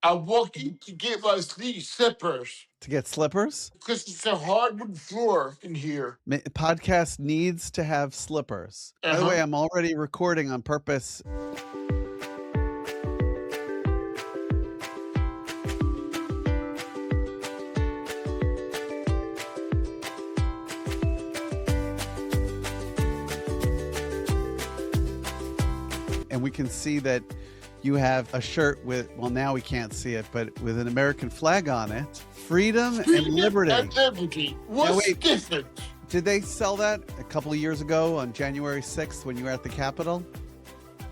I'm walking to get my slippers. To get slippers? Because it's a hardwood floor in here. Podcast needs to have slippers. By the way, I'm already recording on purpose. And we can see that you have a shirt with, well, now we can't see it, but with an American flag on it. Freedom and liberty. And liberty. What's different? Did they sell that a couple of years ago on January 6th when you were at the Capitol?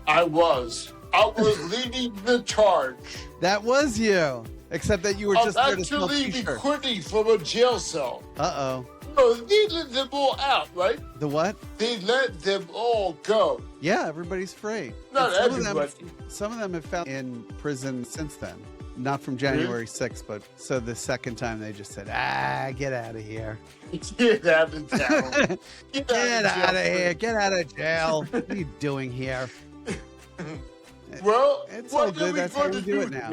I was leading the charge. That was you. Except that you were just there to sell t-shirts. Actually quitting from a jail cell. Uh-oh. No, they let them all out, right? The what? They let them all go. Yeah, everybody's free. Not everybody. Some of them have found in prison since then. Not from January 6th, but so the second time they just said, get out of here. Get out of town. Get out of here. Get out of jail. What are you doing here? Well, it's all good. That's how we do it now.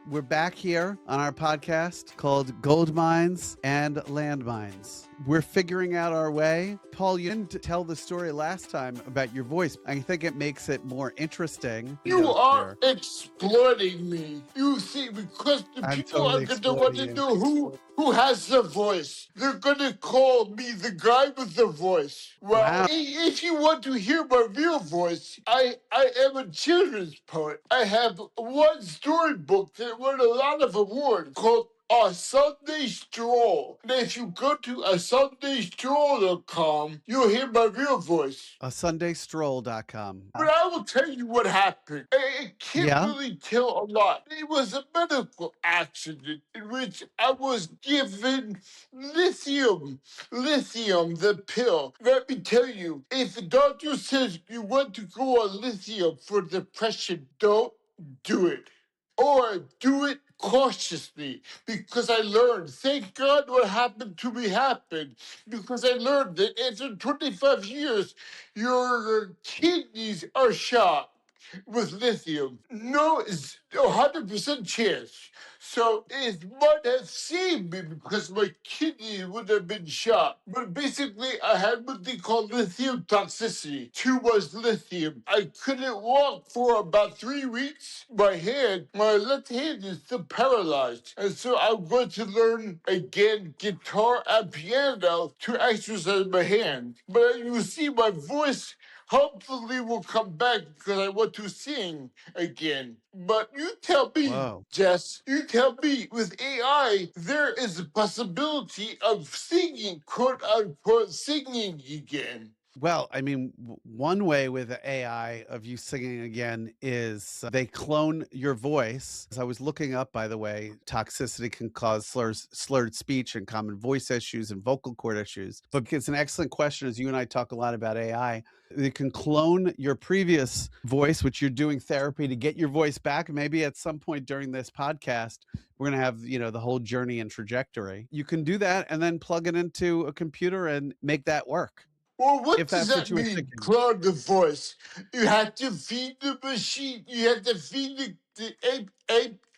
We're back here on our podcast called Goldmines and Landmines. We're figuring out our way. Paul, you didn't tell the story last time about your voice. I think it makes it more interesting. You are exploiting me. You see, because the people are going to want to know who has the voice. They're going to call me the guy with the voice. Well, if you want to hear my real voice, I am a children's poet. I have one storybook that won a lot of awards called A Sunday Stroll. And if you go to asundaystroll.com, you'll hear my real voice. asundaystroll.com. But I will tell you what happened. I can't really tell a lot. It was a medical accident in which I was given lithium. Lithium, the pill. Let me tell you, if the doctor says you want to go on lithium for depression, don't do it. Or do it cautiously, because I learned, thank God what happened to me happened, because I learned that after 25 years, your kidneys are shot with lithium. No, it's 100% chance. So it might have saved me because my kidney would have been shot. But basically, I had what they call lithium toxicity. Too much lithium. I couldn't walk for about 3 weeks. My left hand is still paralyzed. And so I'm going to learn again guitar and piano to exercise my hand. But you see, my voice hopefully will come back because I want to sing again. But you tell me, Jess, you tell me, with AI, there is a possibility of singing, quote unquote, singing again. Well, I mean, one way with the AI of you singing again is they clone your voice. As I was looking up, by the way, toxicity can cause slurred speech and common voice issues and vocal cord issues. But it's an excellent question, as you and I talk a lot about AI. They can clone your previous voice, which you're doing therapy to get your voice back. Maybe at some point during this podcast, we're going to have, the whole journey and trajectory. You can do that and then plug it into a computer and make that work. Well, what does that mean, clone the voice? You have to feed the machine. You have to feed the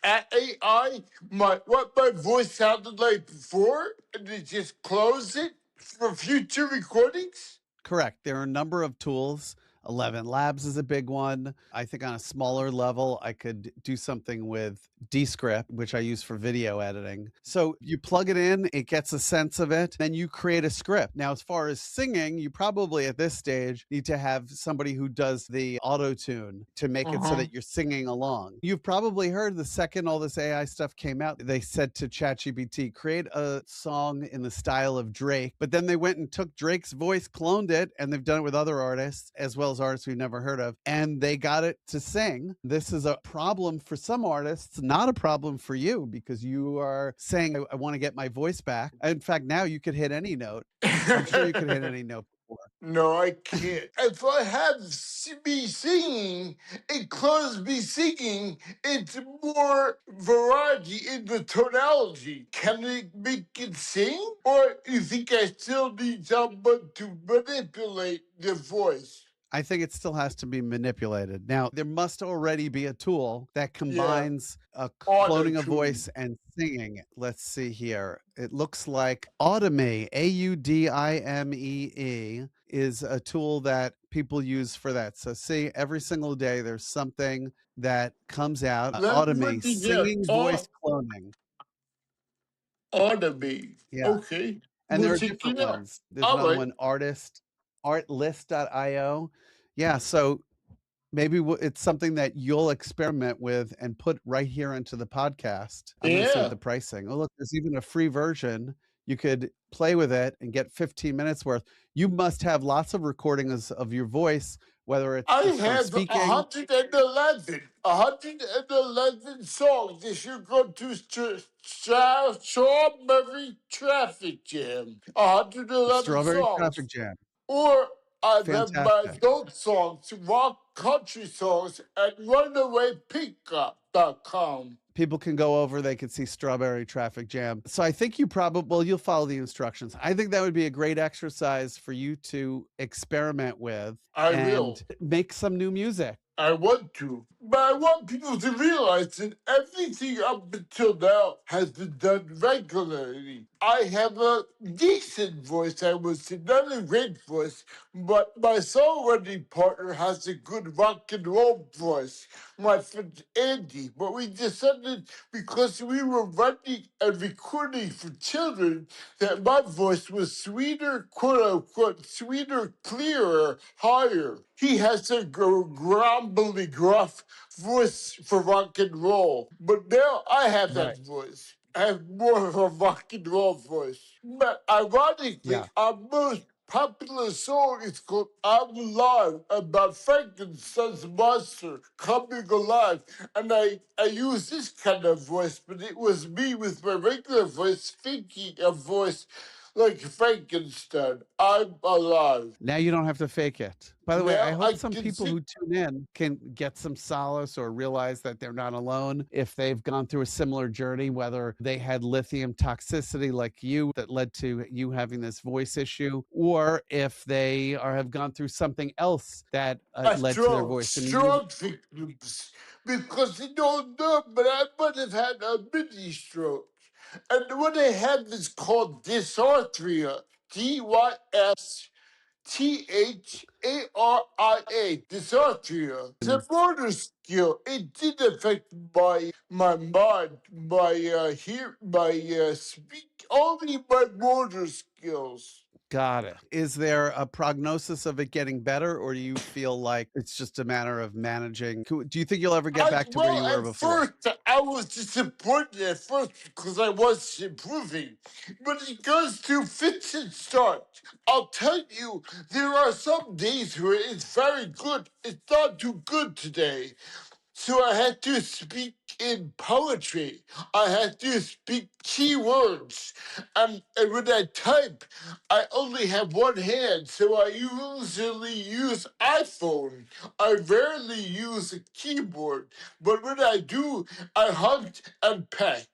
AI what my voice sounded like before, and it just close it for future recordings? Correct. There are a number of tools. 11 Labs is a big one. I think on a smaller level, I could do something with Descript, which I use for video editing. So you plug it in, it gets a sense of it, then you create a script. Now, as far as singing, you probably at this stage need to have somebody who does the auto-tune to make it so that you're singing along. You've probably heard the second all this AI stuff came out, they said to ChatGPT, create a song in the style of Drake, but then they went and took Drake's voice, cloned it, and they've done it with other artists, as well as artists we've never heard of, and they got it to sing. This is a problem for some artists, not a problem for you, because you are saying, I want to get my voice back. In fact, now you could hit any note. I'm sure you could hit any note before. No, I can't. If I have me singing, it clones me singing, it's more variety in the tonality. Can it make it sing? Or you think I still need someone to manipulate the voice? I think it still has to be manipulated. Now, there must already be a tool that Yeah, combines auto cloning a tune. voice and singing. Let's see here. It looks like Audimee, Audimee, is a tool that people use for that. So, see, every single day there's something that comes out. Let me Audimee, look again. singing voice cloning. Automate. Yeah. Okay, And we'll there are check different it out. ones. There's All another right. one, artlist.io. Yeah. So, maybe it's something that you'll experiment with and put right here into the podcast. I'm going to see what Yeah, the pricing. Oh, look, there's even a free version. You could play with it and get 15 minutes worth. You must have lots of recordings of your voice, whether it's I just from have speaking. 111 songs. If you go to Strawberry Traffic Jam, 111 Strawberry Traffic songs. Jam. Or I have my Fantastic. adult songs, rock country songs at runawaypickup.com. People can go over, they can see Strawberry Traffic Jam. So I think you probably, well, you'll follow the instructions. I think that would be a great exercise for you to experiment with I and will. make some new music. I want to. But I want people to realize that everything up until now has been done regularly. I have a decent voice, I would say, not a great voice, but my songwriting partner has a good rock and roll voice, my friend Andy. But we decided because we were writing and recording for children that my voice was sweeter, quote unquote, sweeter, clearer, higher. He has a grumbly, gruff voice for rock and roll. But now I have Right. that voice. I have more of a rock and roll voice. But ironically, Yeah. our most popular song is called I'm Alive, about Frankenstein's monster coming alive. And I use this kind of voice, but it was me with my regular voice speaking a voice like Frankenstein. I'm alive. Now you don't have to fake it. By the way, I Now hope I some can people sing. who tune in can get some solace or realize that they're not alone if they've gone through a similar journey, whether they had lithium toxicity like you that led to you having this voice issue, or if they have gone through something else that A led to their stroke, voice. And you, stroke victims, because they don't know, but I might have had a mini stroke. And what I have is called dysarthria, Dysarthria, dysarthria. It's a motor skill. It did affect my mind, my speak, only my motor skills. got it. Is there a prognosis of it getting better, or do you feel like it's just a matter of managing? Do you think you'll ever get back to where you were At before? first, I was disappointed at first because I was improving, but it goes through fits and starts. I'll tell you, there are some days where it's very good. It's not too good today. So I had to speak in poetry. I had to speak keywords. And when I type, I only have one hand, so I usually use iPhone. I rarely use a keyboard. But when I do, I hunt and peck.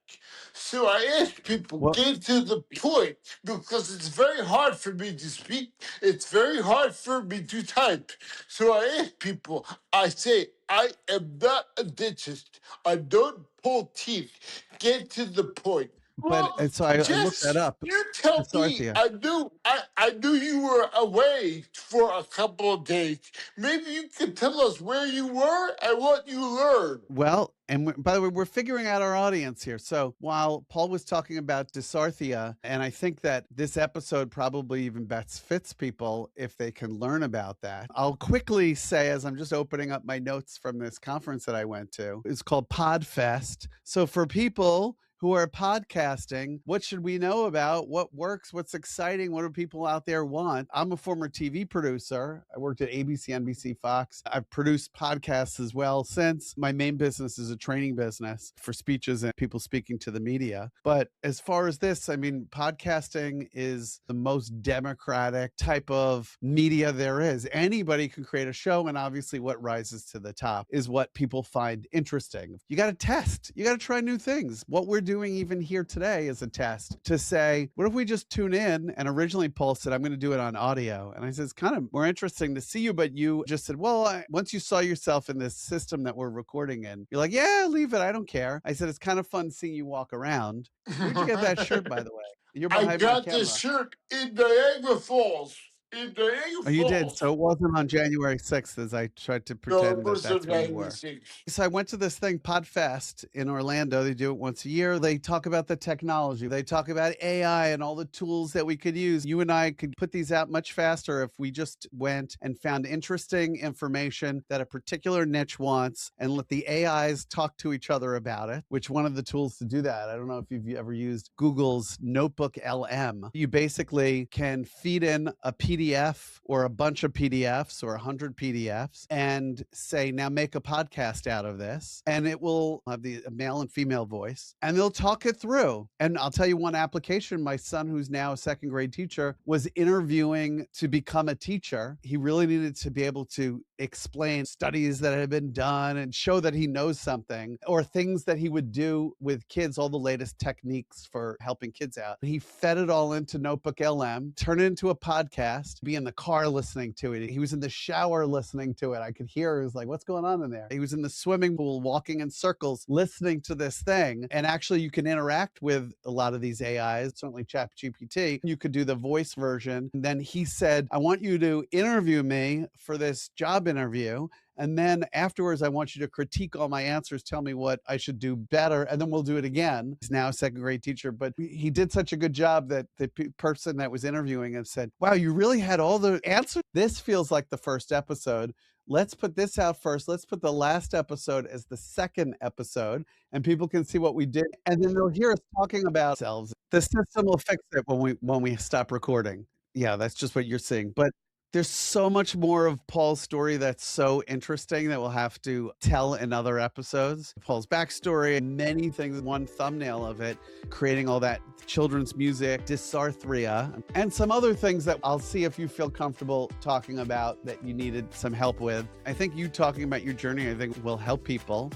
So I ask people, Well, get to the point, because it's very hard for me to speak. It's very hard for me to type. So I ask people, I say, I am not a dentist. I don't pull teeth. Get to the point. but Well, so I looked that Jess, up. you tell me. Dysarthria. I knew you were away for a couple of days. Maybe you could tell us where you were and what you learned. Well, and by the way, we're figuring out our audience here. So while Paul was talking about dysarthria, and I think that this episode probably even best fits people if they can learn about that. I'll quickly say, as I'm just opening up my notes from this conference that I went to, it's called Podfest. So for people who are podcasting, what should we know about? What works? What's exciting? What do people out there want? I'm a former TV producer. I worked at ABC, NBC, Fox. I've produced podcasts as well since. My main business is a training business for speeches and people speaking to the media. But as far as this, I mean, podcasting is the most democratic type of media there is. Anybody can create a show, and obviously what rises to the top is what people find interesting. You got to test. You got to try new things. What we're doing even here today as a test to say, what if we just tune in? And originally Paul said, I'm going to do it on audio. And I said, it's kind of more interesting to see you, but you just said, well, once you saw yourself in this system that we're recording in, you're like, yeah, leave it. I don't care. I said, it's kind of fun seeing you walk around. Where'd you get that shirt, by the way? You're I behind my got camera. this shirt in Niagara Falls. Oh, you did. So it wasn't on January 6th as I tried to No, it pretend that was that's in when you were. 96. So I went to this thing, Podfest in Orlando. They do it once a year. They talk about the technology. They talk about AI and all the tools that we could use. You and I could put these out much faster if we just went and found interesting information that a particular niche wants and let the AIs talk to each other about it, which one of the tools to do that, I don't know if you've ever used Google's Notebook LM. You basically can feed in a PDF or a bunch of PDFs or 100 PDFs and say, now make a podcast out of this. And it will have the male and female voice and they'll talk it through. And I'll tell you one application, my son, who's now a second grade teacher, was interviewing to become a teacher. He really needed to be able to explain studies that had been done and show that he knows something or things that he would do with kids, all the latest techniques for helping kids out. He fed it all into Notebook LM, turned it into a podcast, be in the car listening to it. He was in the shower listening to it. I could hear, he was like, what's going on in there? He was in the swimming pool walking in circles listening to this thing. And actually you can interact with a lot of these AIs, certainly ChatGPT. You could do the voice version. And then he said, I want you to interview me for this job interview. And then afterwards, I want you to critique all my answers, tell me what I should do better, and then we'll do it again. He's now a second grade teacher, but he did such a good job that the person that was interviewing him said, wow, you really had all the answers? This feels like the first episode. Let's put this out first. Let's put the last episode as the second episode, and people can see what we did. And then they'll hear us talking about ourselves. The system will fix it when we stop recording. Yeah, that's just what you're seeing. But there's so much more of Paul's story that's so interesting that we'll have to tell in other episodes. Paul's backstory, many things, one thumbnail of it, creating all that children's music, Dysarthria, and some other things that I'll see if you feel comfortable talking about that you needed some help with. I think you talking about your journey, I think will help people.